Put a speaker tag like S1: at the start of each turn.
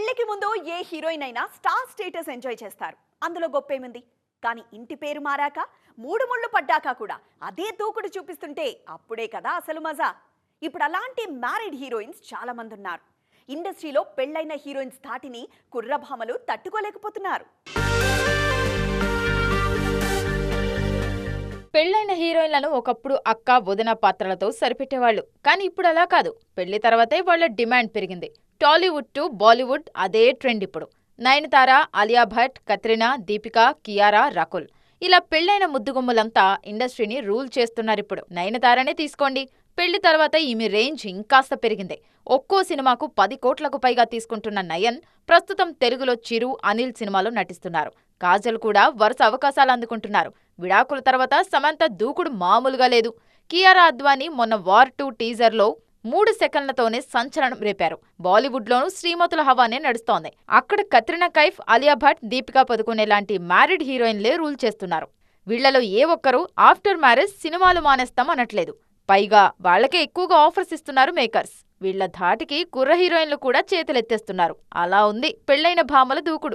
S1: పెళ్లికి ముందు ఏ హీరోయిన్ అయినా స్టార్ స్టేటస్ ఎంజాయ్ చేస్తారు. అందులో గొప్పేముంది? కానీ ఇంటి పేరు మారాక, మూడు ముళ్ళు పడ్డాక కూడా అదే దూకుడు చూపిస్తుంటే అప్పుడే కదా అసలు మజా. ఇప్పుడు అలాంటి మ్యారీడ్ హీరోయిన్స్ చాలా మంది ఉన్నారు. ఇండస్ట్రీలో పెళ్లైన హీరోయిన్స్ ధాటిని కుర్రభామలు తట్టుకోలేకపోతున్నారు.
S2: పెళ్లైన హీరోయిన్లను ఒకప్పుడు అక్క వదిన పాత్రలతో సరిపెట్టేవాళ్లు. కానీ ఇప్పుడు అలా కాదు. పెళ్లి తర్వాతే వాళ్ల డిమాండ్ పెరిగింది. టాలీవుడ్ టు బాలీవుడ్ అదే ట్రెండ్ ఇప్పుడు. నయనతార, ఆలియా భట్, కత్రినా, దీపిక, కియారా, రకుల్ ఇలా పెళ్లైన ముద్దుగుమ్మలంతా ఇండస్ట్రీని రూల్ చేస్తున్నారిప్పుడు. నయనతారనే తీసుకోండి. పెళ్లి తర్వాత ఈమె రేంజ్ ఇంకాస్త పెరిగింది. ఒక్కో సినిమాకు 10 కోట్లకు పైగా తీసుకుంటున్న నయన్ ప్రస్తుతం తెలుగులో చిరు, అనిల్ సినిమాలో నటిస్తున్నారు. కాజల్ కూడా వరుస అవకాశాలు అందుకుంటున్నారు. విడాకుల తర్వాత సమంత దూకుడు మామూలుగా లేదు. కియారా అద్వానీ మొన్న వార్ 2 టీజర్లో 3 సెకన్లతోనే సంచలనం రేపారు. బాలీవుడ్లోనూ శ్రీమతుల హవానే నడుస్తోంది. అక్కడ కత్రినా కైఫ్, ఆలియా భట్, దీపికా పదుకొనే లాంటి మ్యారీడ్ హీరోయిన్లే రూల్ చేస్తున్నారు. వీళ్లలో ఏ ఒక్కరూ ఆఫ్టర్ మ్యారేజ్ సినిమాలు మానేస్తాం అనట్లేదు. పైగా వాళ్లకే ఎక్కువగా ఆఫర్స్ ఇస్తున్నారు మేకర్స్. వీళ్ల ధాటికి కుర్ర హీరోయిన్లు కూడా చేతులెత్తేస్తున్నారు. అలా ఉంది పెళ్లైన భామల దూకుడు.